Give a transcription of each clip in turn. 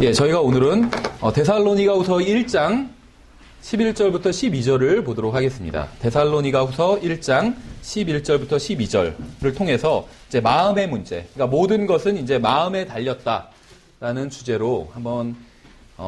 예, 저희가 오늘은 데살로니가후서 1장 11절부터 12절을 보도록 하겠습니다. 데살로니가후서 1장 11절부터 12절을 통해서 이제 마음의 문제, 그러니까 모든 것은 이제 마음에 달렸다라는 주제로 한번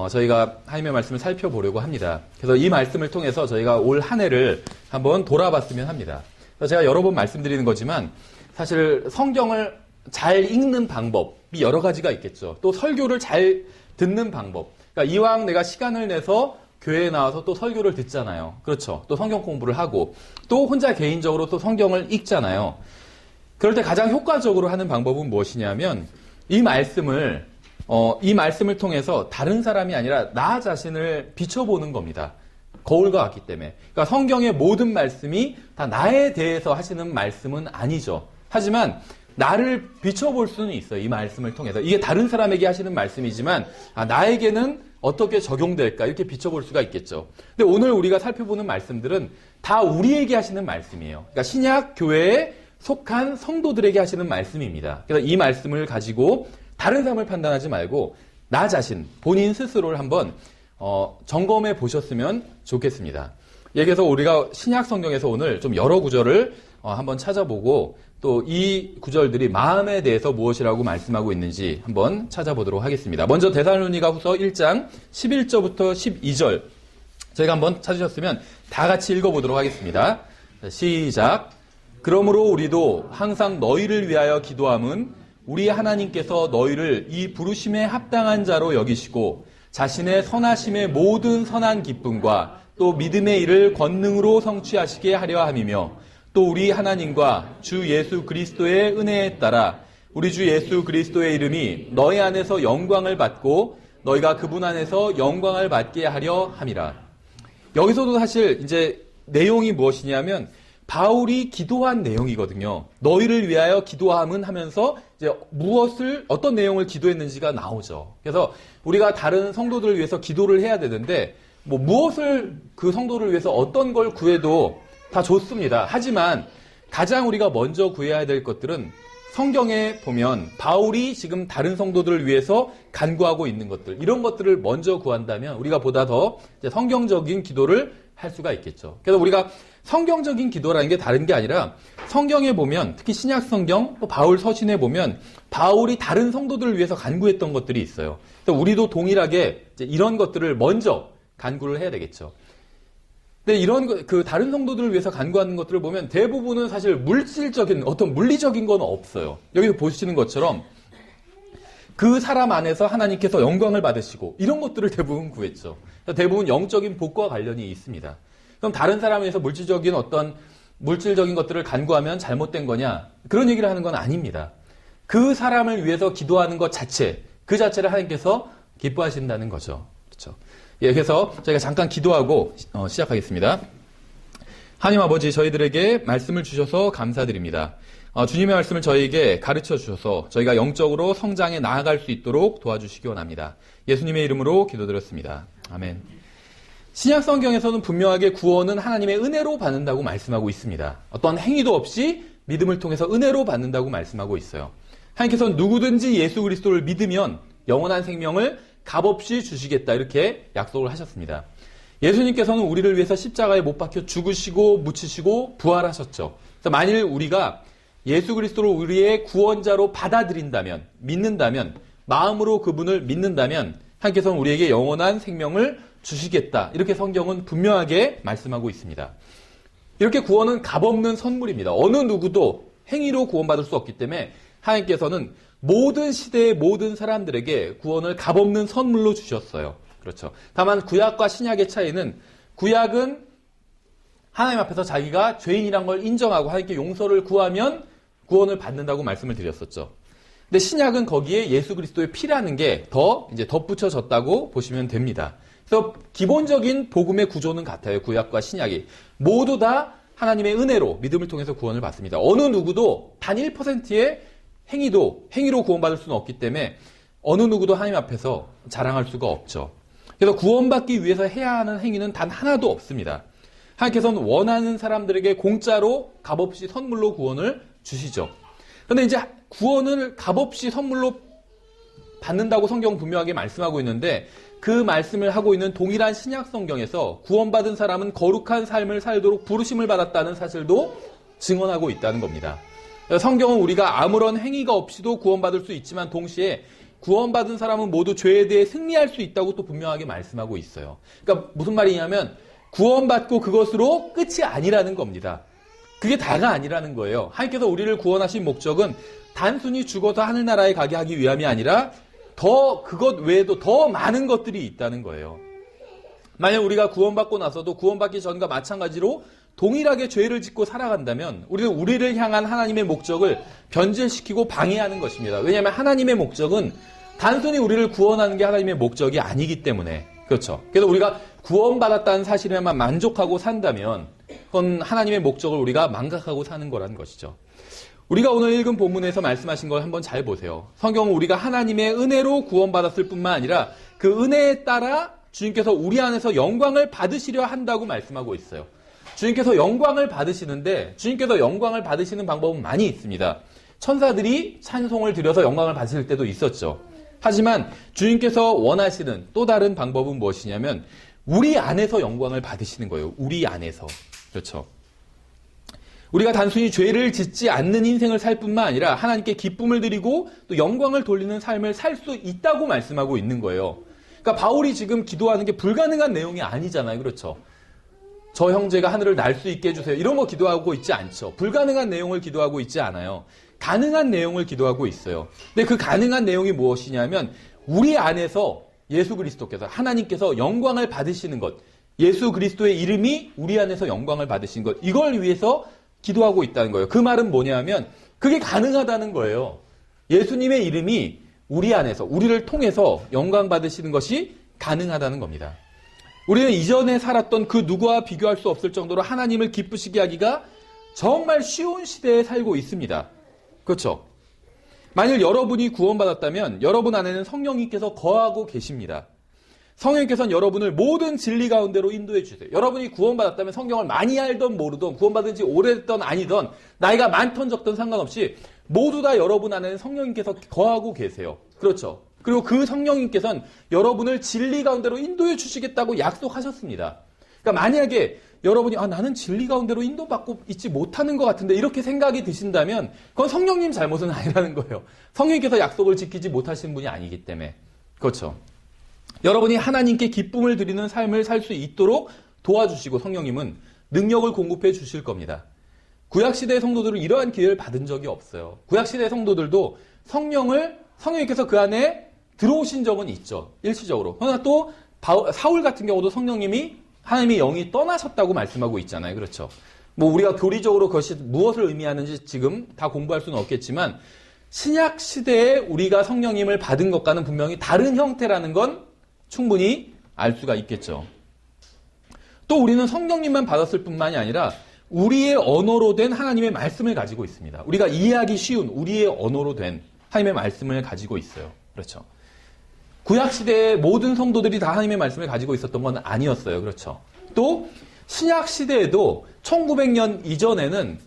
저희가 하나님의 말씀을 살펴보려고 합니다. 그래서 이 말씀을 통해서 저희가 올 한 해를 한번 돌아봤으면 합니다. 그래서 제가 여러 번 말씀드리는 거지만 사실 성경을 잘 읽는 방법이 여러 가지가 있겠죠. 또 설교를 잘 듣는 방법. 그러니까 이왕 내가 시간을 내서 교회에 나와서 또 설교를 듣잖아요. 그렇죠. 또 성경 공부를 하고 또 혼자 개인적으로 또 성경을 읽잖아요. 그럴 때 가장 효과적으로 하는 방법은 무엇이냐면 이 말씀을 통해서 다른 사람이 아니라 나 자신을 비춰보는 겁니다. 거울과 같기 때문에. 그러니까 성경의 모든 말씀이 다 나에 대해서 하시는 말씀은 아니죠. 하지만 나를 비춰볼 수는 있어요. 이 말씀을 통해서. 이게 다른 사람에게 하시는 말씀이지만 나에게는 어떻게 적용될까 이렇게 비춰볼 수가 있겠죠. 근데 오늘 우리가 살펴보는 말씀들은 다 우리에게 하시는 말씀이에요. 그러니까 신약 교회에 속한 성도들에게 하시는 말씀입니다. 그래서 이 말씀을 가지고 다른 사람을 판단하지 말고 나 자신, 본인 스스로를 한번 점검해 보셨으면 좋겠습니다. 그래서 우리가 신약 성경에서 오늘 좀 여러 구절을 한번 찾아보고 또 이 구절들이 마음에 대해서 무엇이라고 말씀하고 있는지 한번 찾아보도록 하겠습니다. 먼저 데살로니가후서 1장 11절부터 12절 저희가 한번 찾으셨으면 다 같이 읽어보도록 하겠습니다. 시작. 그러므로 우리도 항상 너희를 위하여 기도함은 우리 하나님께서 너희를 이 부르심에 합당한 자로 여기시고 자신의 선하심의 모든 선한 기쁨과 또 믿음의 일을 권능으로 성취하시게 하려 함이며 또 우리 하나님과 주 예수 그리스도의 은혜에 따라 우리 주 예수 그리스도의 이름이 너희 안에서 영광을 받고 너희가 그분 안에서 영광을 받게 하려 함이라. 여기서도 사실 이제 내용이 무엇이냐면 바울이 기도한 내용이거든요. 너희를 위하여 기도함은 하면서 이제 어떤 내용을 기도했는지가 나오죠. 그래서 우리가 다른 성도들을 위해서 기도를 해야 되는데 무엇을 그 성도를 위해서 어떤 걸 구해도 다 좋습니다. 하지만 가장 우리가 먼저 구해야 될 것들은 성경에 보면 바울이 지금 다른 성도들을 위해서 간구하고 있는 것들, 이런 것들을 먼저 구한다면 우리가 보다 더 성경적인 기도를 할 수가 있겠죠. 그래서 우리가 성경적인 기도라는 게 다른 게 아니라 성경에 보면 특히 신약 성경, 또 바울 서신에 보면 바울이 다른 성도들을 위해서 간구했던 것들이 있어요. 그래서 우리도 동일하게 이런 것들을 먼저 간구를 해야 되겠죠. 근데 이런 다른 성도들을 위해서 간구하는 것들을 보면 대부분은 사실 물질적인 어떤 물리적인 건 없어요. 여기 보시는 것처럼 그 사람 안에서 하나님께서 영광을 받으시고 이런 것들을 대부분 구했죠. 대부분 영적인 복과 관련이 있습니다. 그럼 다른 사람에 의해서 물질적인 것들을 간구하면 잘못된 거냐? 그런 얘기를 하는 건 아닙니다. 그 사람을 위해서 기도하는 것 자체, 그 자체를 하나님께서 기뻐하신다는 거죠. 그렇죠? 예, 그래서 저희가 잠깐 기도하고 시작하겠습니다. 하나님 아버지, 저희들에게 말씀을 주셔서 감사드립니다. 주님의 말씀을 저희에게 가르쳐 주셔서 저희가 영적으로 성장해 나아갈 수 있도록 도와주시기 원합니다. 예수님의 이름으로 기도드렸습니다. 아멘. 신약 성경에서는 분명하게 구원은 하나님의 은혜로 받는다고 말씀하고 있습니다. 어떤 행위도 없이 믿음을 통해서 은혜로 받는다고 말씀하고 있어요. 하나님께서는 누구든지 예수 그리스도를 믿으면 영원한 생명을 값없이 주시겠다 이렇게 약속을 하셨습니다. 예수님께서는 우리를 위해서 십자가에 못 박혀 죽으시고 묻히시고 부활하셨죠. 그래서 만일 우리가 예수 그리스도를 우리의 구원자로 받아들인다면, 믿는다면, 마음으로 그분을 믿는다면 하나님께서는 우리에게 영원한 생명을 주시겠다 이렇게 성경은 분명하게 말씀하고 있습니다. 이렇게 구원은 값없는 선물입니다. 어느 누구도 행위로 구원받을 수 없기 때문에 하나님께서는 모든 시대의 모든 사람들에게 구원을 값없는 선물로 주셨어요. 그렇죠. 다만 구약과 신약의 차이는 구약은 하나님 앞에서 자기가 죄인이란 걸 인정하고 하나님께 용서를 구하면 구원을 받는다고 말씀을 드렸었죠. 근데 신약은 거기에 예수 그리스도의 피라는 게 더 이제 덧붙여졌다고 보시면 됩니다. 그래서 기본적인 복음의 구조는 같아요. 구약과 신약이 모두 다 하나님의 은혜로 믿음을 통해서 구원을 받습니다. 어느 누구도 단 1%의 행위로 구원받을 수는 없기 때문에 어느 누구도 하나님 앞에서 자랑할 수가 없죠. 그래서 구원받기 위해서 해야 하는 행위는 단 하나도 없습니다. 하나님께서는 원하는 사람들에게 공짜로 값없이 선물로 구원을 주시죠. 그런데 이제 구원을 값없이 선물로 받는다고 성경 분명하게 말씀하고 있는데 그 말씀을 하고 있는 동일한 신약 성경에서 구원받은 사람은 거룩한 삶을 살도록 부르심을 받았다는 사실도 증언하고 있다는 겁니다. 성경은 우리가 아무런 행위가 없이도 구원받을 수 있지만 동시에 구원받은 사람은 모두 죄에 대해 승리할 수 있다고 또 분명하게 말씀하고 있어요. 그러니까 무슨 말이냐면 구원받고 그것으로 끝이 아니라는 겁니다. 그게 다가 아니라는 거예요. 하나님께서 우리를 구원하신 목적은 단순히 죽어서 하늘나라에 가게 하기 위함이 아니라 그것 외에도 더 많은 것들이 있다는 거예요. 만약 우리가 구원받고 나서도 구원받기 전과 마찬가지로 동일하게 죄를 짓고 살아간다면 우리는 우리를 향한 하나님의 목적을 변질시키고 방해하는 것입니다. 왜냐하면 하나님의 목적은 단순히 우리를 구원하는 게 하나님의 목적이 아니기 때문에 그렇죠. 그래서 우리가 구원받았다는 사실에만 만족하고 산다면 그건 하나님의 목적을 우리가 망각하고 사는 거라는 것이죠. 우리가 오늘 읽은 본문에서 말씀하신 걸 한번 잘 보세요. 성경은 우리가 하나님의 은혜로 구원받았을 뿐만 아니라 그 은혜에 따라 주님께서 우리 안에서 영광을 받으시려 한다고 말씀하고 있어요. 주님께서 영광을 받으시는데 주님께서 영광을 받으시는 방법은 많이 있습니다. 천사들이 찬송을 드려서 영광을 받으실 때도 있었죠. 하지만 주님께서 원하시는 또 다른 방법은 무엇이냐면 우리 안에서 영광을 받으시는 거예요. 우리 안에서. 그렇죠. 우리가 단순히 죄를 짓지 않는 인생을 살 뿐만 아니라 하나님께 기쁨을 드리고 또 영광을 돌리는 삶을 살 수 있다고 말씀하고 있는 거예요. 그러니까 바울이 지금 기도하는 게 불가능한 내용이 아니잖아요. 그렇죠. 저 형제가 하늘을 날 수 있게 해주세요. 이런 거 기도하고 있지 않죠. 불가능한 내용을 기도하고 있지 않아요. 가능한 내용을 기도하고 있어요. 근데 그 가능한 내용이 무엇이냐면 우리 안에서 예수 그리스도께서 하나님께서 영광을 받으시는 것, 예수 그리스도의 이름이 우리 안에서 영광을 받으신 것, 이걸 위해서 기도하고 있다는 거예요. 그 말은 뭐냐면 그게 가능하다는 거예요. 예수님의 이름이 우리 안에서 우리를 통해서 영광 받으시는 것이 가능하다는 겁니다. 우리는 이전에 살았던 그 누구와 비교할 수 없을 정도로 하나님을 기쁘시게 하기가 정말 쉬운 시대에 살고 있습니다. 그렇죠? 만일 여러분이 구원받았다면 여러분 안에는 성령님께서 거하고 계십니다. 성령님께서는 여러분을 모든 진리 가운데로 인도해 주세요. 여러분이 구원받았다면 성경을 많이 알던 모르던 구원받은 지 오래됐던 아니던 나이가 많던 적던 상관없이 모두 다 여러분 안에는 성령님께서 거하고 계세요. 그렇죠? 그리고 그 성령님께서는 여러분을 진리 가운데로 인도해 주시겠다고 약속하셨습니다. 그러니까 만약에 여러분이 나는 진리 가운데로 인도받고 있지 못하는 것 같은데 이렇게 생각이 드신다면 그건 성령님 잘못은 아니라는 거예요. 성령님께서 약속을 지키지 못하시는 분이 아니기 때문에. 그렇죠. 여러분이 하나님께 기쁨을 드리는 삶을 살 수 있도록 도와주시고 성령님은 능력을 공급해 주실 겁니다. 구약시대의 성도들은 이러한 기회를 받은 적이 없어요. 구약시대의 성도들도 성령님께서 그 안에 들어오신 적은 있죠. 일시적으로. 그러나 또 사울 같은 경우도 성령님이 하나님의 영이 떠나셨다고 말씀하고 있잖아요. 그렇죠. 우리가 교리적으로 그것이 무엇을 의미하는지 지금 다 공부할 수는 없겠지만 신약 시대에 우리가 성령님을 받은 것과는 분명히 다른 형태라는 건 충분히 알 수가 있겠죠. 또 우리는 성령님만 받았을 뿐만이 아니라 우리의 언어로 된 하나님의 말씀을 가지고 있습니다. 우리가 이해하기 쉬운 우리의 언어로 된 하나님의 말씀을 가지고 있어요. 그렇죠. 구약시대의 모든 성도들이 다 하나님의 말씀을 가지고 있었던 건 아니었어요. 그렇죠. 또 신약시대에도 1900년 이전에는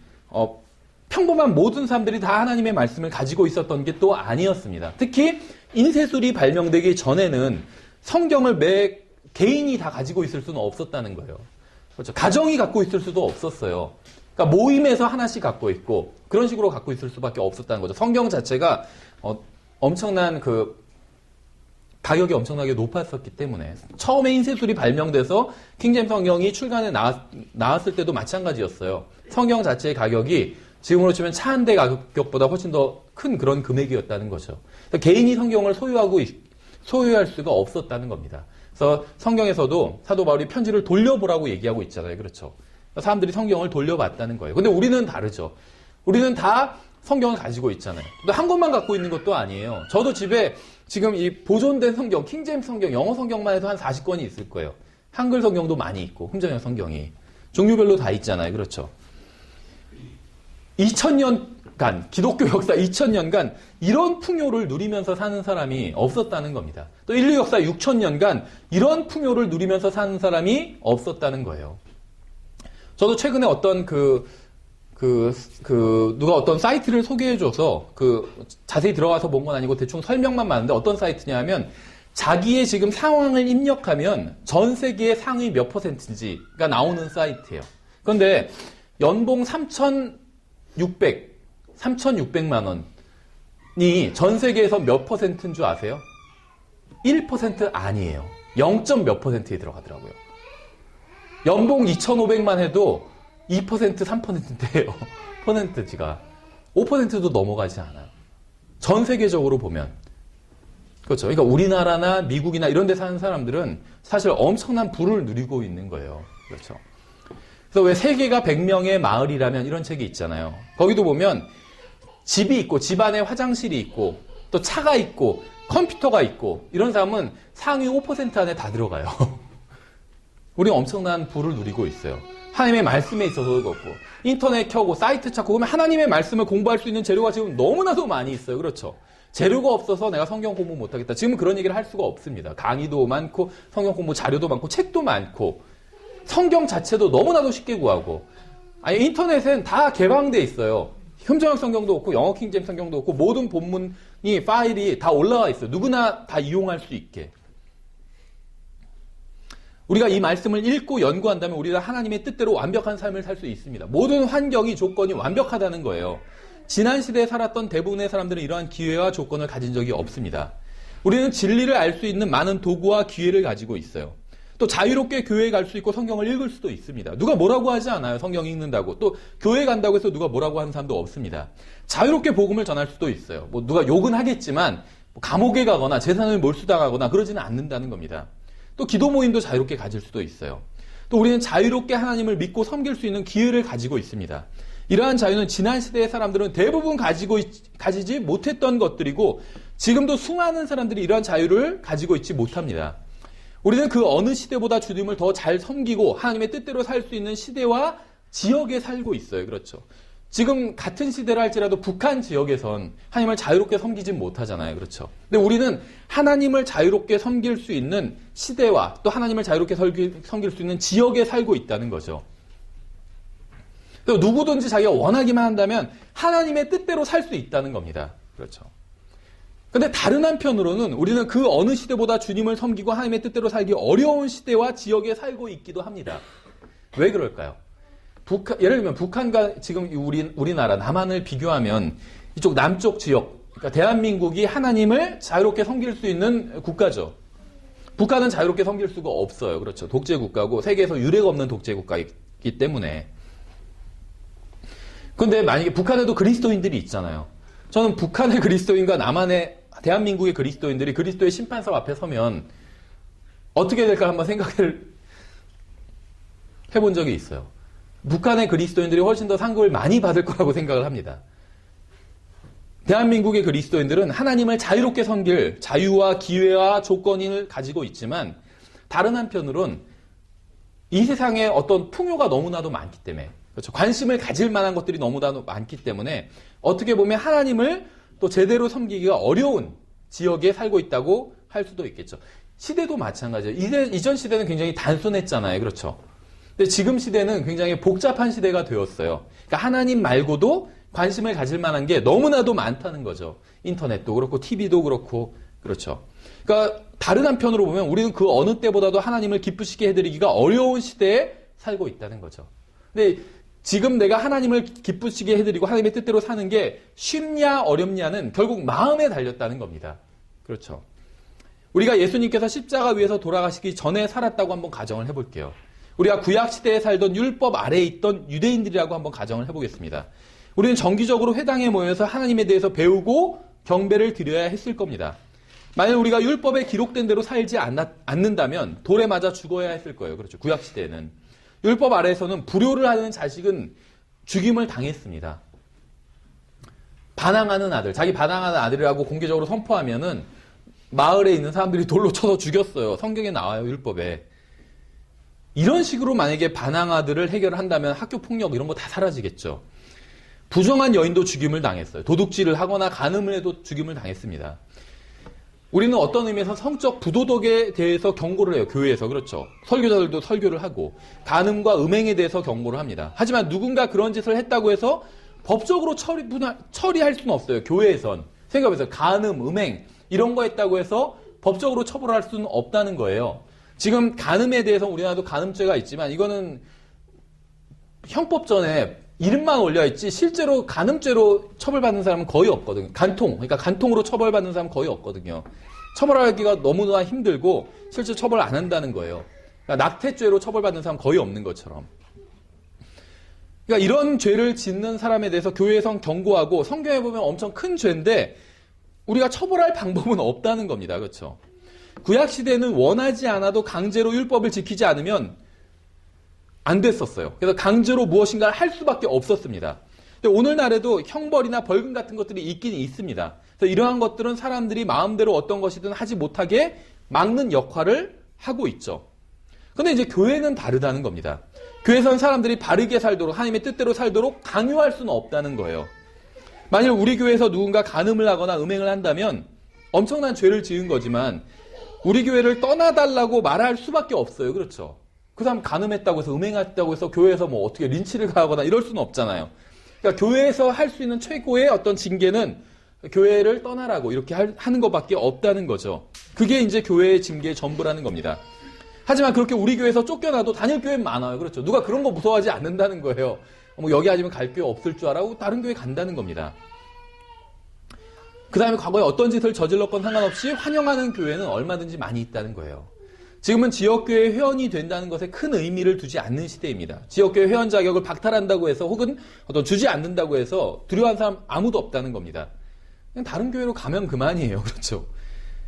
평범한 모든 사람들이 다 하나님의 말씀을 가지고 있었던 게 또 아니었습니다. 특히 인쇄술이 발명되기 전에는 성경을 매 개인이 다 가지고 있을 수는 없었다는 거예요. 그렇죠. 가정이 갖고 있을 수도 없었어요. 그러니까 모임에서 하나씩 갖고 있고 그런 식으로 갖고 있을 수밖에 없었다는 거죠. 성경 자체가 엄청난 가격이 엄청나게 높았었기 때문에 처음에 인쇄술이 발명돼서 킹제임스 성경이 출간에 나왔을 때도 마찬가지였어요. 성경 자체의 가격이 지금으로 치면 차 한 대 가격보다 훨씬 더 큰 그런 금액이었다는 거죠. 개인이 성경을 소유할 수가 없었다는 겁니다. 그래서 성경에서도 사도 바울이 편지를 돌려보라고 얘기하고 있잖아요. 그렇죠. 사람들이 성경을 돌려봤다는 거예요. 근데 우리는 다르죠. 우리는 다 성경을 가지고 있잖아요. 근데 한 권만 갖고 있는 것도 아니에요. 저도 집에 지금 이 보존된 성경, 킹제임스 성경, 영어 성경만 해도 한 40권이 있을 거예요. 한글 성경도 많이 있고, 흥정형 성경이. 종류별로 다 있잖아요. 그렇죠. 2000년간, 기독교 역사 2000년간 이런 풍요를 누리면서 사는 사람이 없었다는 겁니다. 또 인류 역사 6000년간 이런 풍요를 누리면서 사는 사람이 없었다는 거예요. 저도 최근에 어떤 누가 어떤 사이트를 소개해줘서, 자세히 들어가서 본 건 아니고 대충 설명만 봤는데 어떤 사이트냐 하면, 자기의 지금 상황을 입력하면 전 세계의 상위 몇 %인지가 나오는 사이트예요. 그런데 연봉 3,600만 원이 전 세계에서 몇 %인 줄 아세요? 1% 아니에요. 0. 몇 %에 들어가더라고요. 연봉 2,500만 해도 2%, 3%인데요. 퍼센트지가 5%도 넘어가지 않아요. 전 세계적으로 보면. 그렇죠. 그러니까 우리나라나 미국이나 이런 데 사는 사람들은 사실 엄청난 부를 누리고 있는 거예요. 그렇죠. 그래서 왜 세계가 100명의 마을이라면 이런 책이 있잖아요. 거기도 보면 집이 있고 집안에 화장실이 있고 또 차가 있고 컴퓨터가 있고 이런 사람은 상위 5% 안에 다 들어가요. 우리는 엄청난 부를 누리고 있어요. 하나님의 말씀에 있어서도 그렇고 인터넷 켜고 사이트 찾고 그러면 하나님의 말씀을 공부할 수 있는 재료가 지금 너무나도 많이 있어요. 그렇죠. 재료가 없어서 내가 성경 공부 못하겠다. 지금은 그런 얘기를 할 수가 없습니다. 강의도 많고 성경 공부 자료도 많고 책도 많고 성경 자체도 너무나도 쉽게 구하고 인터넷엔 다 개방돼 있어요. 흠정역 성경도 없고 영어 킹제임 성경도 없고 모든 본문이 파일이 다 올라와 있어요. 누구나 다 이용할 수 있게. 우리가 이 말씀을 읽고 연구한다면 우리가 하나님의 뜻대로 완벽한 삶을 살 수 있습니다. 모든 환경이 조건이 완벽하다는 거예요. 지난 시대에 살았던 대부분의 사람들은 이러한 기회와 조건을 가진 적이 없습니다. 우리는 진리를 알 수 있는 많은 도구와 기회를 가지고 있어요. 또 자유롭게 교회에 갈 수 있고 성경을 읽을 수도 있습니다. 누가 뭐라고 하지 않아요. 성경 읽는다고. 또 교회 간다고 해서 누가 뭐라고 하는 사람도 없습니다. 자유롭게 복음을 전할 수도 있어요. 누가 욕은 하겠지만 감옥에 가거나 재산을 몰수당하거나 그러지는 않는다는 겁니다. 또 기도 모임도 자유롭게 가질 수도 있어요. 또 우리는 자유롭게 하나님을 믿고 섬길 수 있는 기회를 가지고 있습니다. 이러한 자유는 지난 시대의 사람들은 대부분 가지지 못했던 것들이고 지금도 수많은 사람들이 이러한 자유를 가지고 있지 못합니다. 우리는 그 어느 시대보다 주님을 더 잘 섬기고 하나님의 뜻대로 살 수 있는 시대와 지역에 살고 있어요. 그렇죠. 지금 같은 시대를 할지라도 북한 지역에선 하나님을 자유롭게 섬기진 못하잖아요. 그렇죠. 근데 우리는 하나님을 자유롭게 섬길 수 있는 시대와 또 하나님을 자유롭게 섬길 수 있는 지역에 살고 있다는 거죠. 누구든지 자기가 원하기만 한다면 하나님의 뜻대로 살 수 있다는 겁니다. 그렇죠. 근데 다른 한편으로는 우리는 그 어느 시대보다 주님을 섬기고 하나님의 뜻대로 살기 어려운 시대와 지역에 살고 있기도 합니다. 왜 그럴까요? 예를 들면 북한과 지금 우리나라 남한을 비교하면 이쪽 남쪽 지역, 그러니까 대한민국이 하나님을 자유롭게 섬길 수 있는 국가죠. 북한은 자유롭게 섬길 수가 없어요. 그렇죠. 독재 국가고 세계에서 유례가 없는 독재 국가이기 때문에. 근데 만약에 북한에도 그리스도인들이 있잖아요. 저는 북한의 그리스도인과 남한의 대한민국의 그리스도인들이 그리스도의 심판석 앞에 서면 어떻게 될까 한번 생각을 해본 적이 있어요. 북한의 그리스도인들이 훨씬 더 상급을 많이 받을 거라고 생각을 합니다. 대한민국의 그리스도인들은 하나님을 자유롭게 섬길 자유와 기회와 조건을 가지고 있지만 다른 한편으론 이 세상에 어떤 풍요가 너무나도 많기 때문에 그렇죠. 관심을 가질 만한 것들이 너무나도 많기 때문에 어떻게 보면 하나님을 또 제대로 섬기기가 어려운 지역에 살고 있다고 할 수도 있겠죠. 시대도 마찬가지예요. 이전 시대는 굉장히 단순했잖아요. 그렇죠. 근데 지금 시대는 굉장히 복잡한 시대가 되었어요. 그러니까 하나님 말고도 관심을 가질 만한 게 너무나도 많다는 거죠. 인터넷도 그렇고 TV도 그렇고 그렇죠. 그러니까 다른 한편으로 보면 우리는 그 어느 때보다도 하나님을 기쁘시게 해드리기가 어려운 시대에 살고 있다는 거죠. 근데 지금 내가 하나님을 기쁘시게 해드리고 하나님의 뜻대로 사는 게 쉽냐 어렵냐는 결국 마음에 달렸다는 겁니다. 그렇죠. 우리가 예수님께서 십자가 위에서 돌아가시기 전에 살았다고 한번 가정을 해볼게요. 우리가 구약시대에 살던 율법 아래에 있던 유대인들이라고 한번 가정을 해보겠습니다. 우리는 정기적으로 회당에 모여서 하나님에 대해서 배우고 경배를 드려야 했을 겁니다. 만약 우리가 율법에 기록된 대로 살지 않는다면 돌에 맞아 죽어야 했을 거예요. 그렇죠. 구약시대에는. 율법 아래에서는 불효를 하는 자식은 죽임을 당했습니다. 반항하는 아들, 자기 반항하는 아들이라고 공개적으로 선포하면은 마을에 있는 사람들이 돌로 쳐서 죽였어요. 성경에 나와요, 율법에. 이런 식으로 만약에 반항아들을 해결한다면 학교 폭력 이런 거 다 사라지겠죠. 부정한 여인도 죽임을 당했어요. 도둑질을 하거나 간음을 해도 죽임을 당했습니다. 우리는 어떤 의미에서 성적 부도덕에 대해서 경고를 해요. 교회에서. 그렇죠. 설교자들도 설교를 하고 간음과 음행에 대해서 경고를 합니다. 하지만 누군가 그런 짓을 했다고 해서 법적으로 처리할 수는 없어요. 교회에선. 생각해보세요. 간음, 음행 이런 거 했다고 해서 법적으로 처벌할 수는 없다는 거예요. 지금 간음에 대해서 우리나라도 간음죄가 있지만 이거는 형법전에 이름만 올려있지 실제로 간음죄로 처벌받는 사람은 거의 없거든요. 그러니까 간통으로 처벌받는 사람은 거의 없거든요. 처벌하기가 너무나 힘들고 실제 처벌 안 한다는 거예요. 그러니까 낙태죄로 처벌받는 사람은 거의 없는 것처럼. 그러니까 이런 죄를 짓는 사람에 대해서 교회에선 경고하고 성경에 보면 엄청 큰 죄인데 우리가 처벌할 방법은 없다는 겁니다. 그렇죠? 구약시대는 원하지 않아도 강제로 율법을 지키지 않으면 안 됐었어요. 그래서 강제로 무엇인가를 할 수밖에 없었습니다. 근데 오늘날에도 형벌이나 벌금 같은 것들이 있긴 있습니다. 그래서 이러한 것들은 사람들이 마음대로 어떤 것이든 하지 못하게 막는 역할을 하고 있죠. 근데 이제 교회는 다르다는 겁니다. 교회에서는 사람들이 바르게 살도록 하나님의 뜻대로 살도록 강요할 수는 없다는 거예요. 만일 우리 교회에서 누군가 간음을 하거나 음행을 한다면 엄청난 죄를 지은 거지만 우리 교회를 떠나달라고 말할 수밖에 없어요. 그렇죠? 그 사람 간음했다고 해서 음행했다고 해서 교회에서 뭐 어떻게 린치를 가거나 이럴 수는 없잖아요. 그러니까 교회에서 할 수 있는 최고의 어떤 징계는 교회를 떠나라고 이렇게 하는 것밖에 없다는 거죠. 그게 이제 교회의 징계의 전부라는 겁니다. 하지만 그렇게 우리 교회에서 쫓겨나도 다닐 교회는 많아요. 그렇죠? 누가 그런 거 무서워하지 않는다는 거예요. 뭐 여기 아니면 갈 교회 없을 줄 알고 다른 교회 간다는 겁니다. 그 다음에 과거에 어떤 짓을 저질렀건 상관없이 환영하는 교회는 얼마든지 많이 있다는 거예요. 지금은 지역교회 회원이 된다는 것에 큰 의미를 두지 않는 시대입니다. 지역교회 회원 자격을 박탈한다고 해서 혹은 어떤 주지 않는다고 해서 두려워하는 사람 아무도 없다는 겁니다. 그냥 다른 교회로 가면 그만이에요. 그렇죠?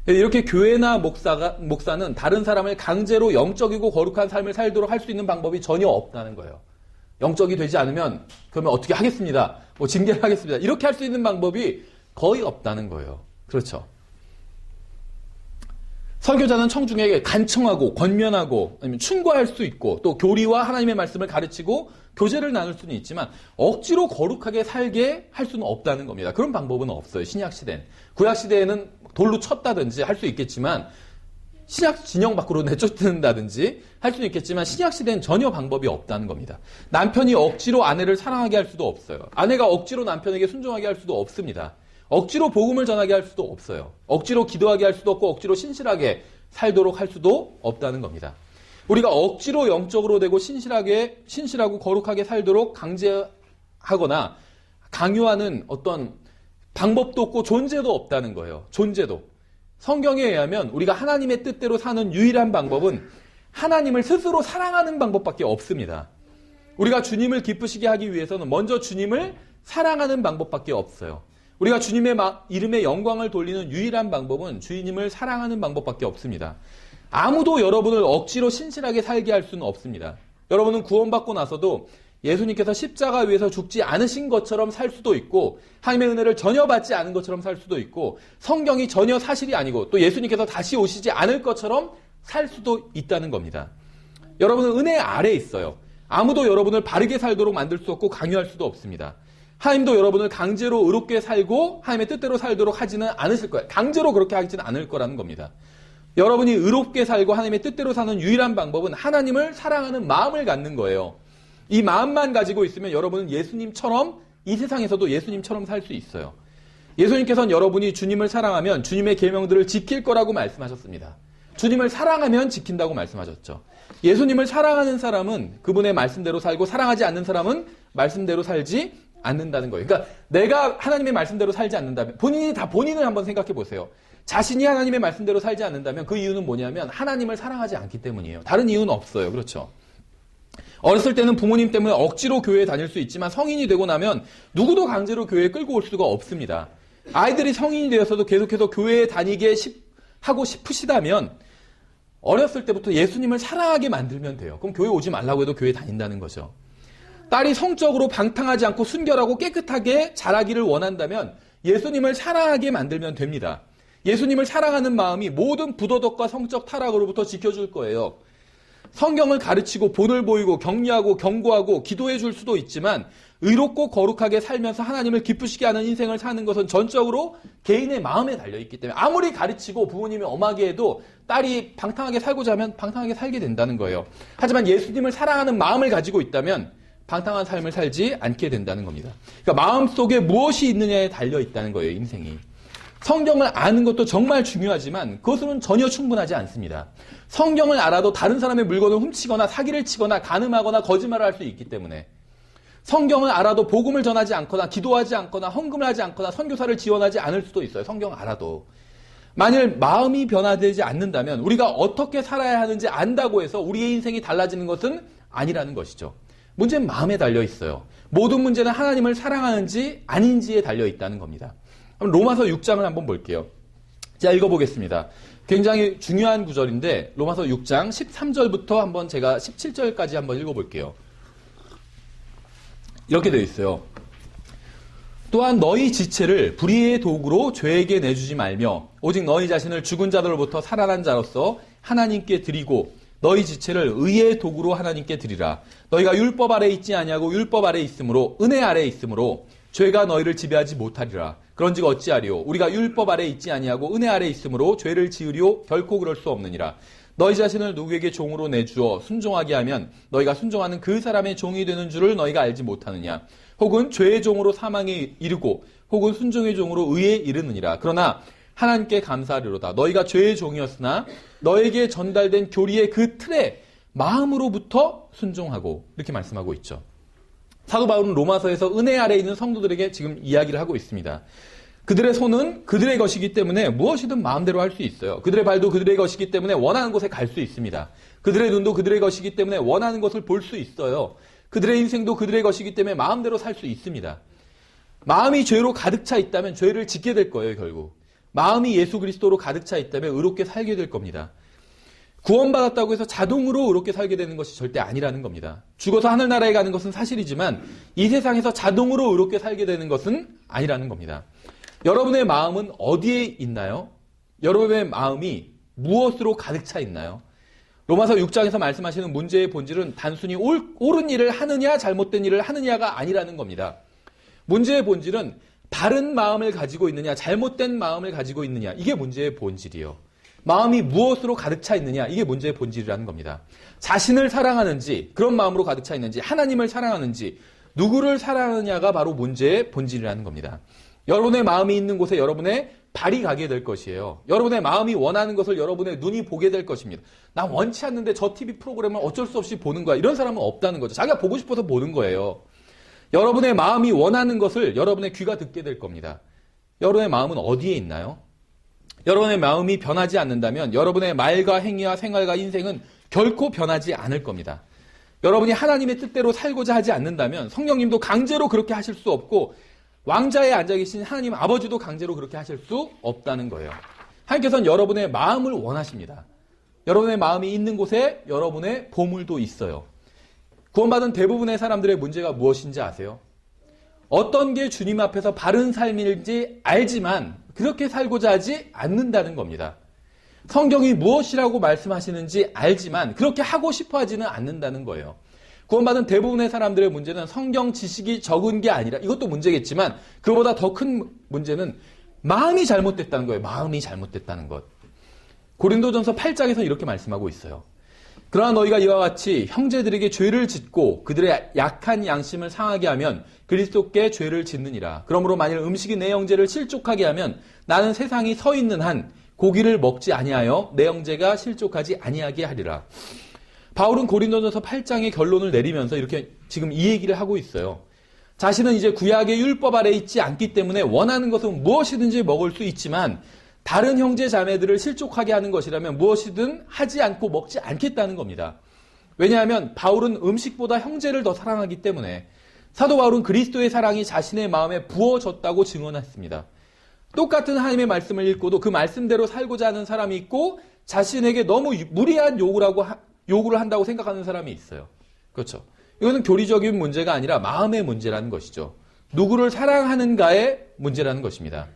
이렇게 교회나 목사는 다른 사람을 강제로 영적이고 거룩한 삶을 살도록 할 수 있는 방법이 전혀 없다는 거예요. 영적이 되지 않으면 그러면 어떻게 하겠습니다. 뭐 징계를 하겠습니다. 이렇게 할 수 있는 방법이 거의 없다는 거예요. 그렇죠? 설교자는 청중에게 간청하고 권면하고 아니면 충고할 수 있고 또 교리와 하나님의 말씀을 가르치고 교제를 나눌 수는 있지만 억지로 거룩하게 살게 할 수는 없다는 겁니다. 그런 방법은 없어요. 신약시대는. 구약시대에는 돌로 쳤다든지 할 수 있겠지만 신약 진영 밖으로 내쫓는다든지 할 수는 있겠지만 신약시대는 전혀 방법이 없다는 겁니다. 남편이 억지로 아내를 사랑하게 할 수도 없어요. 아내가 억지로 남편에게 순종하게 할 수도 없습니다. 억지로 복음을 전하게 할 수도 없어요. 억지로 기도하게 할 수도 없고 억지로 신실하게 살도록 할 수도 없다는 겁니다. 우리가 억지로 영적으로 되고 신실하고 거룩하게 살도록 강제하거나 강요하는 어떤 방법도 없고 존재도 없다는 거예요. 존재도. 성경에 의하면 우리가 하나님의 뜻대로 사는 유일한 방법은 하나님을 스스로 사랑하는 방법밖에 없습니다. 우리가 주님을 기쁘시게 하기 위해서는 먼저 주님을 사랑하는 방법밖에 없어요. 우리가 주님의 이름의 영광을 돌리는 유일한 방법은 주님을 사랑하는 방법밖에 없습니다. 아무도 여러분을 억지로 신실하게 살게 할 수는 없습니다. 여러분은 구원받고 나서도 예수님께서 십자가 위에서 죽지 않으신 것처럼 살 수도 있고 하나님의 은혜를 전혀 받지 않은 것처럼 살 수도 있고 성경이 전혀 사실이 아니고 또 예수님께서 다시 오시지 않을 것처럼 살 수도 있다는 겁니다. 여러분은 은혜 아래에 있어요. 아무도 여러분을 바르게 살도록 만들 수 없고 강요할 수도 없습니다. 하나님도 여러분을 강제로 의롭게 살고 하나님의 뜻대로 살도록 하지는 않으실 거예요. 강제로 그렇게 하지는 않을 거라는 겁니다. 여러분이 의롭게 살고 하나님의 뜻대로 사는 유일한 방법은 하나님을 사랑하는 마음을 갖는 거예요. 이 마음만 가지고 있으면 여러분은 예수님처럼 이 세상에서도 예수님처럼 살 수 있어요. 예수님께서는 여러분이 주님을 사랑하면 주님의 계명들을 지킬 거라고 말씀하셨습니다. 주님을 사랑하면 지킨다고 말씀하셨죠. 예수님을 사랑하는 사람은 그분의 말씀대로 살고 사랑하지 않는 사람은 말씀대로 살지 않는다는 거예요. 그러니까 내가 하나님의 말씀대로 살지 않는다면 본인을 한번 생각해 보세요. 자신이 하나님의 말씀대로 살지 않는다면 그 이유는 뭐냐면 하나님을 사랑하지 않기 때문이에요. 다른 이유는 없어요. 그렇죠? 어렸을 때는 부모님 때문에 억지로 교회에 다닐 수 있지만 성인이 되고 나면 누구도 강제로 교회에 끌고 올 수가 없습니다. 아이들이 성인이 되어서도 계속해서 교회에 다니게 하고 싶으시다면 어렸을 때부터 예수님을 사랑하게 만들면 돼요. 그럼 교회 오지 말라고 해도 교회 다닌다는 거죠. 딸이 성적으로 방탕하지 않고 순결하고 깨끗하게 자라기를 원한다면 예수님을 사랑하게 만들면 됩니다. 예수님을 사랑하는 마음이 모든 부도덕과 성적 타락으로부터 지켜줄 거예요. 성경을 가르치고 본을 보이고 격려하고 경고하고 기도해 줄 수도 있지만 의롭고 거룩하게 살면서 하나님을 기쁘시게 하는 인생을 사는 것은 전적으로 개인의 마음에 달려있기 때문에 아무리 가르치고 부모님이 엄하게 해도 딸이 방탕하게 살고자 하면 방탕하게 살게 된다는 거예요. 하지만 예수님을 사랑하는 마음을 가지고 있다면 방탕한 삶을 살지 않게 된다는 겁니다. 그러니까 마음속에 무엇이 있느냐에 달려있다는 거예요, 인생이. 성경을 아는 것도 정말 중요하지만 그것은 전혀 충분하지 않습니다. 성경을 알아도 다른 사람의 물건을 훔치거나 사기를 치거나 간음하거나 거짓말을 할 수 있기 때문에 성경을 알아도 복음을 전하지 않거나 기도하지 않거나 헌금을 하지 않거나 선교사를 지원하지 않을 수도 있어요. 성경을 알아도. 만일 마음이 변화되지 않는다면 우리가 어떻게 살아야 하는지 안다고 해서 우리의 인생이 달라지는 것은 아니라는 것이죠. 문제는 마음에 달려 있어요. 모든 문제는 하나님을 사랑하는지 아닌지에 달려 있다는 겁니다. 로마서 6장을 한번 볼게요. 자, 읽어보겠습니다. 굉장히 중요한 구절인데 로마서 6장 13절부터 한번 제가 17절까지 한번 읽어볼게요. 이렇게 되어 있어요. 또한 너희 지체를 불의의 도구로 죄에게 내주지 말며 오직 너희 자신을 죽은 자들로부터 살아난 자로서 하나님께 드리고 너희 지체를 의의 도구로 하나님께 드리라. 너희가 율법 아래 있지 아니하고 율법 아래 있으므로 은혜 아래 있으므로 죄가 너희를 지배하지 못하리라. 그런즉 어찌하리요? 우리가 율법 아래 있지 아니하고 은혜 아래 있으므로 죄를 지으리요? 결코 그럴 수 없느니라. 너희 자신을 누구에게 종으로 내주어 순종하게 하면 너희가 순종하는 그 사람의 종이 되는 줄을 너희가 알지 못하느냐. 혹은 죄의 종으로 사망에 이르고 혹은 순종의 종으로 의에 이르느니라. 그러나 하나님께 감사하리로다. 너희가 죄의 종이었으나 너에게 전달된 교리의 그 틀에 마음으로부터 순종하고 이렇게 말씀하고 있죠. 사도 바울은 로마서에서 은혜 아래 있는 성도들에게 지금 이야기를 하고 있습니다. 그들의 손은 그들의 것이기 때문에 무엇이든 마음대로 할 수 있어요. 그들의 발도 그들의 것이기 때문에 원하는 곳에 갈 수 있습니다. 그들의 눈도 그들의 것이기 때문에 원하는 것을 볼 수 있어요. 그들의 인생도 그들의 것이기 때문에 마음대로 살 수 있습니다. 마음이 죄로 가득 차 있다면 죄를 짓게 될 거예요, 결국. 마음이 예수 그리스도로 가득 차 있다면 의롭게 살게 될 겁니다. 구원받았다고 해서 자동으로 의롭게 살게 되는 것이 절대 아니라는 겁니다. 죽어서 하늘나라에 가는 것은 사실이지만 이 세상에서 자동으로 의롭게 살게 되는 것은 아니라는 겁니다. 여러분의 마음은 어디에 있나요? 여러분의 마음이 무엇으로 가득 차 있나요? 로마서 6장에서 말씀하시는 문제의 본질은 단순히 옳은 일을 하느냐 잘못된 일을 하느냐가 아니라는 겁니다. 문제의 본질은 바른 마음을 가지고 있느냐 잘못된 마음을 가지고 있느냐 이게 문제의 본질이에요. 마음이 무엇으로 가득 차 있느냐 이게 문제의 본질이라는 겁니다. 자신을 사랑하는지 그런 마음으로 가득 차 있는지 하나님을 사랑하는지 누구를 사랑하느냐가 바로 문제의 본질이라는 겁니다. 여러분의 마음이 있는 곳에 여러분의 발이 가게 될 것이에요. 여러분의 마음이 원하는 것을 여러분의 눈이 보게 될 것입니다. 난 원치 않는데 저 TV 프로그램을 어쩔 수 없이 보는 거야. 이런 사람은 없다는 거죠. 자기가 보고 싶어서 보는 거예요. 여러분의 마음이 원하는 것을 여러분의 귀가 듣게 될 겁니다. 여러분의 마음은 어디에 있나요? 여러분의 마음이 변하지 않는다면 여러분의 말과 행위와 생활과 인생은 결코 변하지 않을 겁니다. 여러분이 하나님의 뜻대로 살고자 하지 않는다면 성령님도 강제로 그렇게 하실 수 없고 왕자에 앉아 계신 하나님 아버지도 강제로 그렇게 하실 수 없다는 거예요. 하나님께서는 여러분의 마음을 원하십니다. 여러분의 마음이 있는 곳에 여러분의 보물도 있어요. 구원받은 대부분의 사람들의 문제가 무엇인지 아세요? 어떤 게 주님 앞에서 바른 삶인지 알지만 그렇게 살고자 하지 않는다는 겁니다. 성경이 무엇이라고 말씀하시는지 알지만 그렇게 하고 싶어 하지는 않는다는 거예요. 구원받은 대부분의 사람들의 문제는 성경 지식이 적은 게 아니라 이것도 문제겠지만 그보다 더 큰 문제는 마음이 잘못됐다는 거예요. 마음이 잘못됐다는 것. 고린도전서 8장에서 이렇게 말씀하고 있어요. 그러나 너희가 이와 같이 형제들에게 죄를 짓고 그들의 약한 양심을 상하게 하면 그리스도께 죄를 짓느니라. 그러므로 만일 음식이 내 형제를 실족하게 하면 나는 세상이 서 있는 한 고기를 먹지 아니하여 내 형제가 실족하지 아니하게 하리라. 바울은 고린도전서 8장의 결론을 내리면서 이렇게 지금 이 얘기를 하고 있어요. 자신은 이제 구약의 율법 아래 있지 않기 때문에 원하는 것은 무엇이든지 먹을 수 있지만 다른 형제 자매들을 실족하게 하는 것이라면 무엇이든 하지 않고 먹지 않겠다는 겁니다. 왜냐하면 바울은 음식보다 형제를 더 사랑하기 때문에 사도 바울은 그리스도의 사랑이 자신의 마음에 부어졌다고 증언했습니다. 똑같은 하나님의 말씀을 읽고도 그 말씀대로 살고자 하는 사람이 있고 자신에게 너무 무리한 요구를 한다고 생각하는 사람이 있어요. 그렇죠. 이거는 교리적인 문제가 아니라 마음의 문제라는 것이죠. 누구를 사랑하는가의 문제라는 것입니다.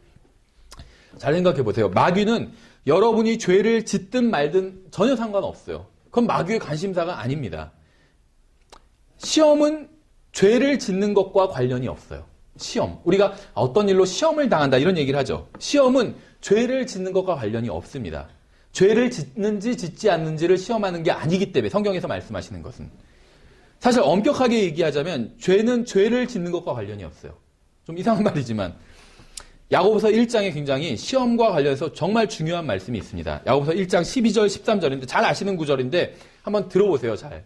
잘 생각해 보세요. 마귀는 여러분이 죄를 짓든 말든 전혀 상관없어요. 그건 마귀의 관심사가 아닙니다. 시험은 죄를 짓는 것과 관련이 없어요. 시험. 우리가 어떤 일로 시험을 당한다 이런 얘기를 하죠. 시험은 죄를 짓는 것과 관련이 없습니다. 죄를 짓는지 짓지 않는지를 시험하는 게 아니기 때문에 성경에서 말씀하시는 것은. 사실 엄격하게 얘기하자면 죄는 죄를 짓는 것과 관련이 없어요. 좀 이상한 말이지만 야고보서 1장에 굉장히 시험과 관련해서 정말 중요한 말씀이 있습니다. 야고보서 1장 12절 13절인데 잘 아시는 구절인데 한번 들어보세요. 잘.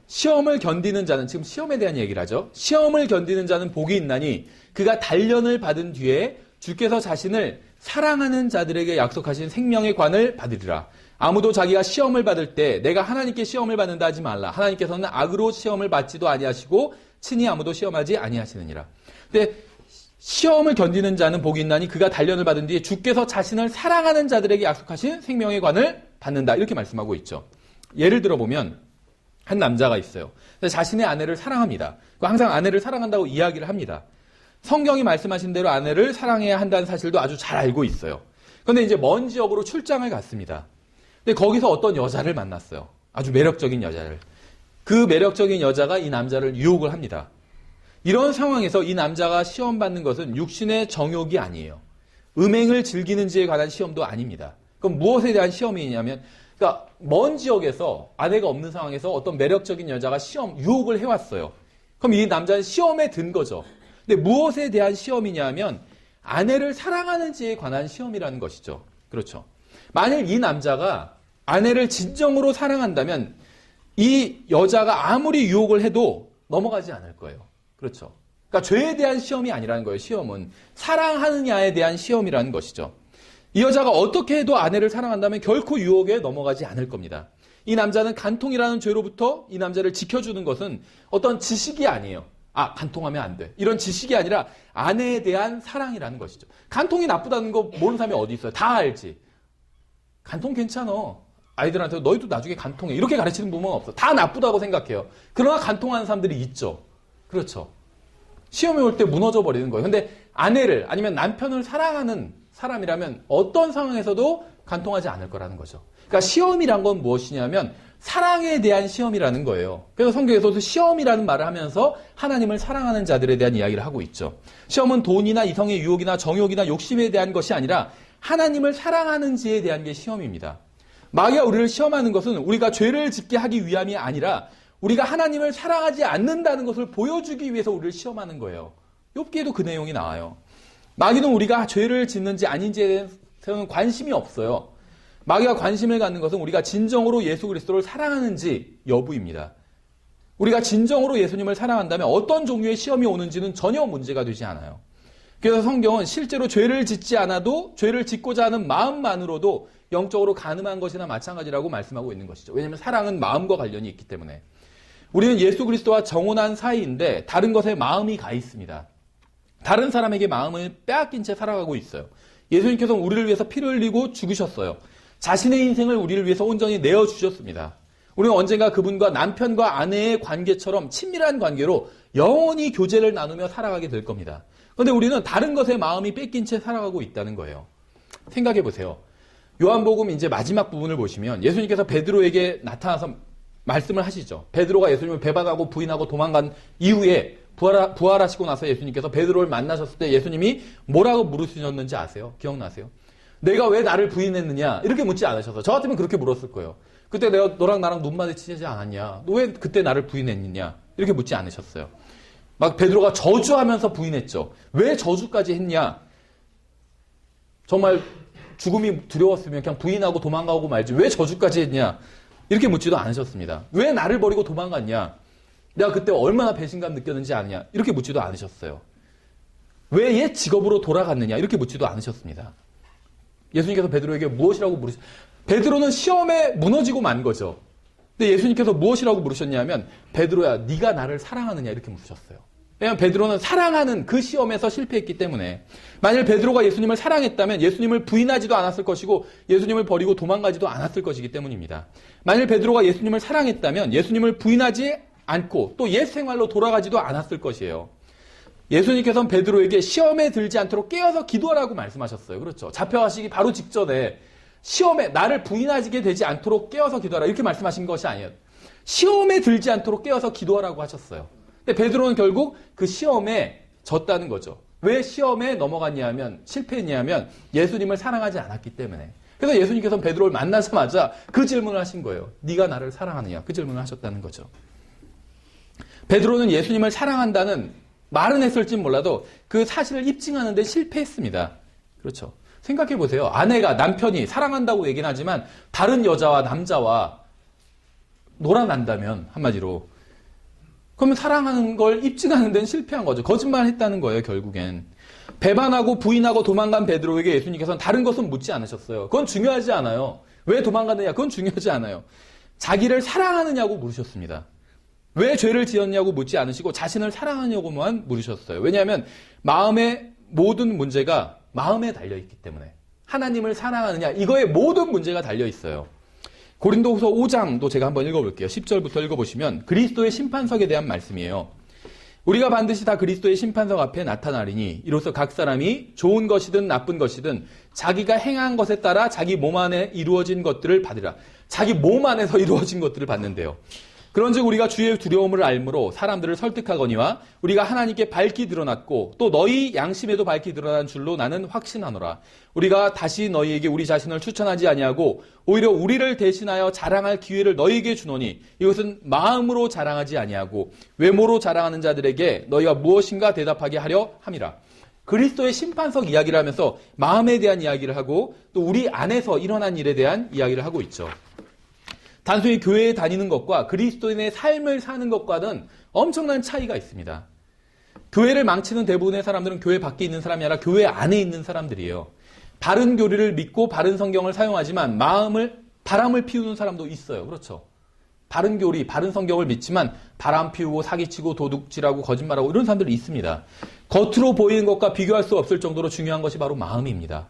시험을 견디는 자는, 지금 시험에 대한 얘기를 하죠. 시험을 견디는 자는 복이 있나니 그가 단련을 받은 뒤에 주께서 자신을 사랑하는 자들에게 약속하신 생명의 관을 받으리라. 아무도 자기가 시험을 받을 때 내가 하나님께 시험을 받는다 하지 말라. 하나님께서는 악으로 시험을 받지도 아니하시고 친히 아무도 시험하지 아니하시느니라. 근데 시험을 견디는 자는 복이 있나니 그가 단련을 받은 뒤에 주께서 자신을 사랑하는 자들에게 약속하신 생명의 관을 받는다. 이렇게 말씀하고 있죠. 예를 들어보면 한 남자가 있어요. 자신의 아내를 사랑합니다. 항상 아내를 사랑한다고 이야기를 합니다. 성경이 말씀하신 대로 아내를 사랑해야 한다는 사실도 아주 잘 알고 있어요. 그런데 이제 먼 지역으로 출장을 갔습니다. 근데 거기서 어떤 여자를 만났어요. 아주 매력적인 여자를. 그 매력적인 여자가 이 남자를 유혹을 합니다. 이런 상황에서 이 남자가 시험받는 것은 육신의 정욕이 아니에요. 음행을 즐기는지에 관한 시험도 아닙니다. 그럼 무엇에 대한 시험이냐면, 그러니까 먼 지역에서 아내가 없는 상황에서 어떤 매력적인 여자가 유혹을 해왔어요. 그럼 이 남자는 시험에 든 거죠. 근데 무엇에 대한 시험이냐면 아내를 사랑하는지에 관한 시험이라는 것이죠. 그렇죠. 만일 이 남자가 아내를 진정으로 사랑한다면 이 여자가 아무리 유혹을 해도 넘어가지 않을 거예요. 그렇죠. 그러니까 죄에 대한 시험이 아니라는 거예요. 시험은 사랑하느냐에 대한 시험이라는 것이죠. 이 여자가 어떻게 해도 아내를 사랑한다면 결코 유혹에 넘어가지 않을 겁니다. 이 남자는 간통이라는 죄로부터 이 남자를 지켜주는 것은 어떤 지식이 아니에요. 간통하면 안 돼. 이런 지식이 아니라 아내에 대한 사랑이라는 것이죠. 간통이 나쁘다는 거 모르는 사람이 어디 있어요? 다 알지. 간통 괜찮아. 아이들한테 너희도 나중에 간통해. 이렇게 가르치는 부모는 없어. 다 나쁘다고 생각해요. 그러나 간통하는 사람들이 있죠. 그렇죠. 시험에 올 때 무너져 버리는 거예요. 근데 아내를 아니면 남편을 사랑하는 사람이라면 어떤 상황에서도 간통하지 않을 거라는 거죠. 그러니까 시험이란 건 무엇이냐면 사랑에 대한 시험이라는 거예요. 그래서 성경에서도 시험이라는 말을 하면서 하나님을 사랑하는 자들에 대한 이야기를 하고 있죠. 시험은 돈이나 이성의 유혹이나 정욕이나 욕심에 대한 것이 아니라 하나님을 사랑하는지에 대한 게 시험입니다. 마귀가 우리를 시험하는 것은 우리가 죄를 짓게 하기 위함이 아니라 우리가 하나님을 사랑하지 않는다는 것을 보여주기 위해서 우리를 시험하는 거예요. 욥기에도 그 내용이 나와요. 마귀는 우리가 죄를 짓는지 아닌지에 대해서는 관심이 없어요. 마귀가 관심을 갖는 것은 우리가 진정으로 예수 그리스도를 사랑하는지 여부입니다. 우리가 진정으로 예수님을 사랑한다면 어떤 종류의 시험이 오는지는 전혀 문제가 되지 않아요. 그래서 성경은 실제로 죄를 짓지 않아도 죄를 짓고자 하는 마음만으로도 영적으로 가늠한 것이나 마찬가지라고 말씀하고 있는 것이죠. 왜냐하면 사랑은 마음과 관련이 있기 때문에. 우리는 예수 그리스도와 정혼한 사이인데 다른 것에 마음이 가 있습니다. 다른 사람에게 마음을 빼앗긴 채 살아가고 있어요. 예수님께서 우리를 위해서 피를 흘리고 죽으셨어요. 자신의 인생을 우리를 위해서 온전히 내어주셨습니다. 우리는 언젠가 그분과 남편과 아내의 관계처럼 친밀한 관계로 영원히 교제를 나누며 살아가게 될 겁니다. 그런데 우리는 다른 것에 마음이 뺏긴 채 살아가고 있다는 거예요. 생각해 보세요. 요한복음 이제 마지막 부분을 보시면 예수님께서 베드로에게 나타나서 말씀을 하시죠. 베드로가 예수님을 배반하고 부인하고 도망간 이후에 부활하시고 나서 예수님께서 베드로를 만나셨을 때 예수님이 뭐라고 물으셨는지 아세요? 기억나세요? 내가 왜 나를 부인했느냐? 이렇게 묻지 않으셔서 저 같으면 그렇게 물었을 거예요. 그때 내가 너랑 나랑 눈 마주치지 않았냐? 너 왜 그때 나를 부인했느냐? 이렇게 묻지 않으셨어요. 막 베드로가 저주하면서 부인했죠. 왜 저주까지 했냐? 정말 죽음이 두려웠으면 그냥 부인하고 도망가고 말지 왜 저주까지 했냐? 이렇게 묻지도 않으셨습니다. 왜 나를 버리고 도망갔냐? 내가 그때 얼마나 배신감 느꼈는지 아느냐? 이렇게 묻지도 않으셨어요. 왜 옛 직업으로 돌아갔느냐? 이렇게 묻지도 않으셨습니다. 예수님께서 베드로에게 무엇이라고 물으셨어요? 베드로는 시험에 무너지고 만 거죠. 근데 예수님께서 무엇이라고 물으셨냐면 베드로야 네가 나를 사랑하느냐? 이렇게 물으셨어요. 왜냐하면 베드로는 사랑하는 그 시험에서 실패했기 때문에 만일 베드로가 예수님을 사랑했다면 예수님을 부인하지도 않았을 것이고 예수님을 버리고 도망가지도 않았을 것이기 때문입니다. 만일 베드로가 예수님을 사랑했다면 예수님을 부인하지 않고 또 옛 생활로 돌아가지도 않았을 것이에요. 예수님께서는 베드로에게 시험에 들지 않도록 깨어서 기도하라고 말씀하셨어요. 그렇죠. 잡혀가시기 바로 직전에 시험에 나를 부인하게 되지 않도록 깨어서 기도하라 이렇게 말씀하신 것이 아니에요. 시험에 들지 않도록 깨어서 기도하라고 하셨어요. 근데 베드로는 결국 그 시험에 졌다는 거죠. 왜 시험에 넘어갔냐 하면, 실패했냐 하면 예수님을 사랑하지 않았기 때문에. 그래서 예수님께서는 베드로를 만나자마자 그 질문을 하신 거예요. 네가 나를 사랑하느냐? 그 질문을 하셨다는 거죠. 베드로는 예수님을 사랑한다는 말은 했을지 몰라도 그 사실을 입증하는 데 실패했습니다. 그렇죠. 생각해 보세요. 아내가, 남편이 사랑한다고 얘기는 하지만 다른 여자와 남자와 놀아난다면, 한마디로. 그러면 사랑하는 걸 입증하는 데는 실패한 거죠. 거짓말했다는 거예요, 결국엔. 배반하고 부인하고 도망간 베드로에게 예수님께서는 다른 것은 묻지 않으셨어요. 그건 중요하지 않아요. 왜 도망갔느냐? 그건 중요하지 않아요. 자기를 사랑하느냐고 물으셨습니다. 왜 죄를 지었냐고 묻지 않으시고 자신을 사랑하냐고만 물으셨어요. 왜냐하면 마음의 모든 문제가 마음에 달려있기 때문에. 하나님을 사랑하느냐, 이거에 모든 문제가 달려있어요. 고린도후서 5장도 제가 한번 읽어볼게요. 10절부터 읽어보시면 그리스도의 심판석에 대한 말씀이에요. 우리가 반드시 다 그리스도의 심판석 앞에 나타나리니 이로써 각 사람이 좋은 것이든 나쁜 것이든 자기가 행한 것에 따라 자기 몸 안에 이루어진 것들을 받으라. 자기 몸 안에서 이루어진 것들을 받는데요. 그런즉 우리가 주의 두려움을 알므로 사람들을 설득하거니와 우리가 하나님께 밝히 드러났고 또 너희 양심에도 밝히 드러난 줄로 나는 확신하노라. 우리가 다시 너희에게 우리 자신을 추천하지 아니하고 오히려 우리를 대신하여 자랑할 기회를 너희에게 주노니 이것은 마음으로 자랑하지 아니하고 외모로 자랑하는 자들에게 너희가 무엇인가 대답하게 하려 함이라. 그리스도의 심판석 이야기를 하면서 마음에 대한 이야기를 하고 또 우리 안에서 일어난 일에 대한 이야기를 하고 있죠. 단순히 교회에 다니는 것과 그리스도인의 삶을 사는 것과는 엄청난 차이가 있습니다. 교회를 망치는 대부분의 사람들은 교회 밖에 있는 사람이 아니라 교회 안에 있는 사람들이에요. 바른 교리를 믿고 바른 성경을 사용하지만 바람을 피우는 사람도 있어요. 그렇죠. 바른 교리, 바른 성경을 믿지만 바람 피우고 사기치고 도둑질하고 거짓말하고 이런 사람들이 있습니다. 겉으로 보이는 것과 비교할 수 없을 정도로 중요한 것이 바로 마음입니다.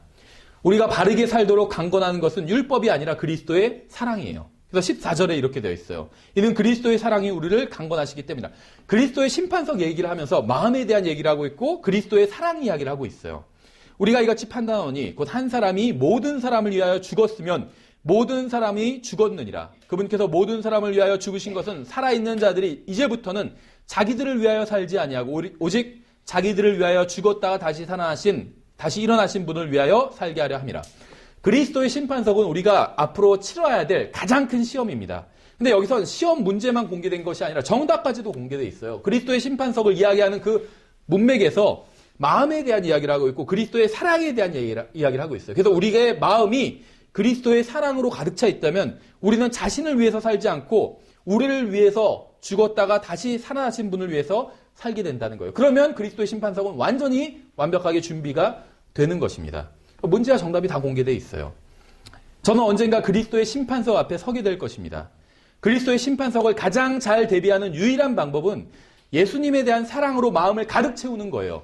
우리가 바르게 살도록 강권하는 것은 율법이 아니라 그리스도의 사랑이에요. 그래서 14절에 이렇게 되어 있어요. 이는 그리스도의 사랑이 우리를 강권하시기 때문이다. 그리스도의 심판석 얘기를 하면서 마음에 대한 얘기를 하고 있고 그리스도의 사랑 이야기를 하고 있어요. 우리가 이같이 판단하노니 곧 한 사람이 모든 사람을 위하여 죽었으면 모든 사람이 죽었느니라. 그분께서 모든 사람을 위하여 죽으신 것은 살아있는 자들이 이제부터는 자기들을 위하여 살지 아니하고 오직 자기들을 위하여 죽었다가 다시 일어나신 분을 위하여 살게 하려 함이라. 그리스도의 심판석은 우리가 앞으로 치러야 될 가장 큰 시험입니다. 근데 여기서 시험 문제만 공개된 것이 아니라 정답까지도 공개되어 있어요. 그리스도의 심판석을 이야기하는 그 문맥에서 마음에 대한 이야기를 하고 있고 그리스도의 사랑에 대한 이야기를 하고 있어요. 그래서 우리의 마음이 그리스도의 사랑으로 가득 차 있다면 우리는 자신을 위해서 살지 않고 우리를 위해서 죽었다가 다시 살아나신 분을 위해서 살게 된다는 거예요. 그러면 그리스도의 심판석은 완전히 완벽하게 준비가 되는 것입니다. 문제와 정답이 다 공개되어 있어요. 저는 언젠가 그리스도의 심판석 앞에 서게 될 것입니다. 그리스도의 심판석을 가장 잘 대비하는 유일한 방법은 예수님에 대한 사랑으로 마음을 가득 채우는 거예요.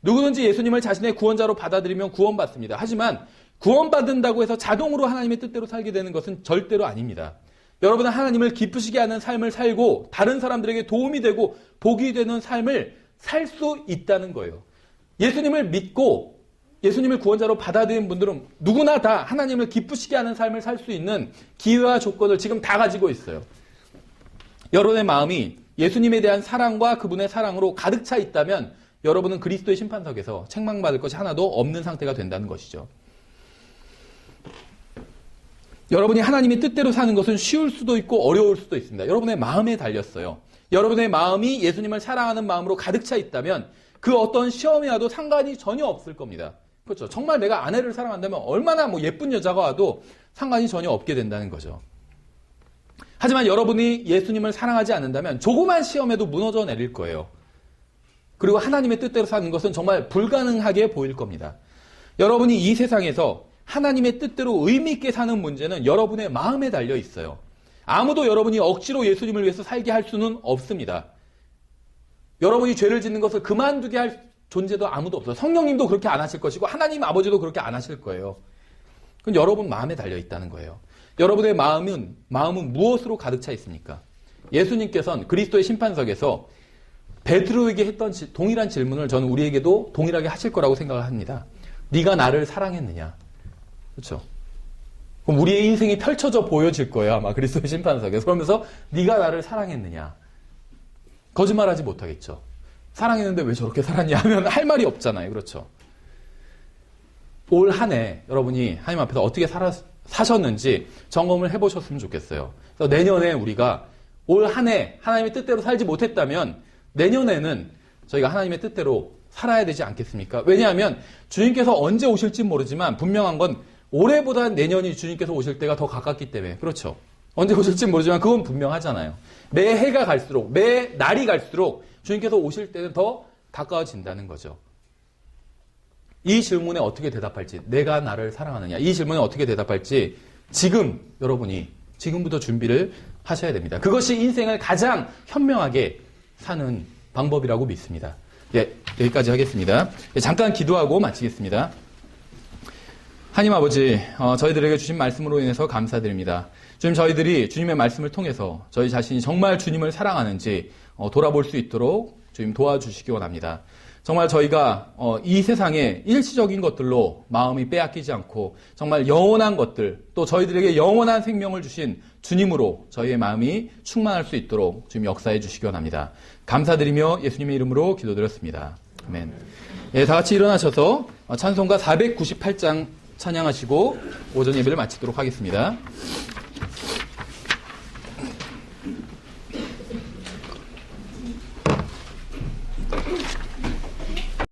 누구든지 예수님을 자신의 구원자로 받아들이면 구원받습니다. 하지만 구원받는다고 해서 자동으로 하나님의 뜻대로 살게 되는 것은 절대로 아닙니다. 여러분은 하나님을 기쁘시게 하는 삶을 살고 다른 사람들에게 도움이 되고 복이 되는 삶을 살 수 있다는 거예요. 예수님을 믿고 예수님을 구원자로 받아들인 분들은 누구나 다 하나님을 기쁘시게 하는 삶을 살 수 있는 기회와 조건을 지금 다 가지고 있어요. 여러분의 마음이 예수님에 대한 사랑과 그분의 사랑으로 가득 차 있다면 여러분은 그리스도의 심판석에서 책망받을 것이 하나도 없는 상태가 된다는 것이죠. 여러분이 하나님의 뜻대로 사는 것은 쉬울 수도 있고 어려울 수도 있습니다. 여러분의 마음에 달렸어요. 여러분의 마음이 예수님을 사랑하는 마음으로 가득 차 있다면 그 어떤 시험이 와도 상관이 전혀 없을 겁니다. 그렇죠. 정말 내가 아내를 사랑한다면 얼마나 예쁜 여자가 와도 상관이 전혀 없게 된다는 거죠. 하지만 여러분이 예수님을 사랑하지 않는다면 조그만 시험에도 무너져 내릴 거예요. 그리고 하나님의 뜻대로 사는 것은 정말 불가능하게 보일 겁니다. 여러분이 이 세상에서 하나님의 뜻대로 의미 있게 사는 문제는 여러분의 마음에 달려 있어요. 아무도 여러분이 억지로 예수님을 위해서 살게 할 수는 없습니다. 여러분이 죄를 짓는 것을 그만두게 할 존재도 아무도 없어요. 성령님도 그렇게 안 하실 것이고 하나님 아버지도 그렇게 안 하실 거예요. 그건 여러분 마음에 달려 있다는 거예요. 여러분의 마음은 무엇으로 가득 차 있습니까? 예수님께서는 그리스도의 심판석에서 베드로에게 했던 동일한 질문을 저는 우리에게도 동일하게 하실 거라고 생각을 합니다. 네가 나를 사랑했느냐? 그렇죠? 그럼 우리의 인생이 펼쳐져 보여질 거예요. 아마 그리스도의 심판석에서. 그러면서 네가 나를 사랑했느냐? 거짓말하지 못하겠죠. 사랑했는데 왜 저렇게 살았냐 하면 할 말이 없잖아요. 그렇죠? 올 한 해 여러분이 하나님 앞에서 어떻게 사셨는지 점검을 해보셨으면 좋겠어요. 그래서 내년에 우리가 올 한 해 하나님의 뜻대로 살지 못했다면 내년에는 저희가 하나님의 뜻대로 살아야 되지 않겠습니까? 왜냐하면 주님께서 언제 오실지 모르지만 분명한 건 올해보다 내년이 주님께서 오실 때가 더 가깝기 때문에. 그렇죠? 언제 오실지 모르지만 그건 분명하잖아요. 매 해가 갈수록, 매 날이 갈수록 주님께서 오실 때는 더 가까워진다는 거죠. 이 질문에 어떻게 대답할지, 내가 나를 사랑하느냐, 이 질문에 어떻게 대답할지 지금 여러분이 지금부터 준비를 하셔야 됩니다. 그것이 인생을 가장 현명하게 사는 방법이라고 믿습니다. 예, 여기까지 하겠습니다. 예, 잠깐 기도하고 마치겠습니다. 하나님 아버지, 저희들에게 주신 말씀으로 인해서 감사드립니다. 주님, 저희들이 주님의 말씀을 통해서 저희 자신이 정말 주님을 사랑하는지 돌아볼 수 있도록 주님 도와주시기 원합니다. 정말 저희가 이 세상의 일시적인 것들로 마음이 빼앗기지 않고 정말 영원한 것들, 또 저희들에게 영원한 생명을 주신 주님으로 저희의 마음이 충만할 수 있도록 주님 역사해 주시기 원합니다. 감사드리며 예수님의 이름으로 기도드렸습니다. 아멘. 예, 다 같이 일어나셔서 찬송가 498장 찬양하시고 오전 예배를 마치도록 하겠습니다.